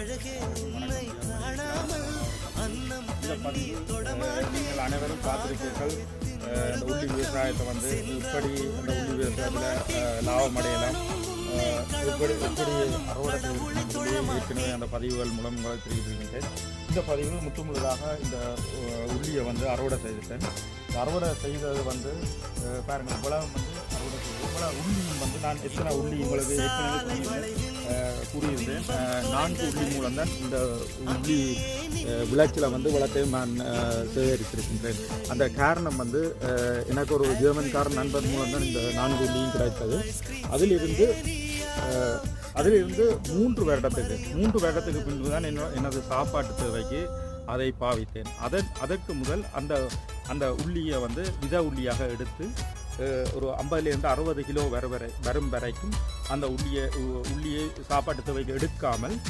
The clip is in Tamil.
இந்த பதிவு நீங்கள் அனைவரும் பார்த்திருப்பீர்கள். இந்த உள்ளி விவசாயத்தை வந்து இப்படி இந்த உள்ளி விவசாயத்தில் லாபம் அடையலாம், எப்படி அறுவடை ஏற்கனவே அந்த பதிவுகள் மூலம் உங்களை தெரிவித்திருக்கின்றேன். இந்த பதிவு முற்றுமுழுதாக இந்த உள்ளியை வந்து அறுவடை செய்துட்டேன். இந்த அறுவடை செய்தது வந்து பாருங்கள், இவ்வளவு வந்து அறுவடை செய்து இவ்வளவு உள்ளியும் வந்து நான் எத்தனை உள்ளி உங்களுக்கு ஏற்கனவே கூறியிருந்தேன். 4 உள்ளி மூலம் தான் இந்த உள்ளி விளைச்சலை வந்து வளர்த்தையும் நான் சேகரித்திருக்கின்றேன். அந்த காரணம் வந்து எனக்கு ஒரு ஜெர்மன்காரன் நண்பர் மூலம் தான் இந்த 4 உள்ளியும் கிடைத்தது. அதிலிருந்து 3 வருடத்துக்கு பின்பு தான் எனது சாப்பாட்டு தேவைக்கு அதை பாவித்தேன். அதற்கு முதல் அந்த உள்ளியை வந்து வித உள்ளியாக எடுத்து ஒரு 50லேருந்து 60 கிலோ வரும் வரைக்கும் அந்த உள்ளியை சாப்பாட்டு தேவைக்கு எடுக்காமல்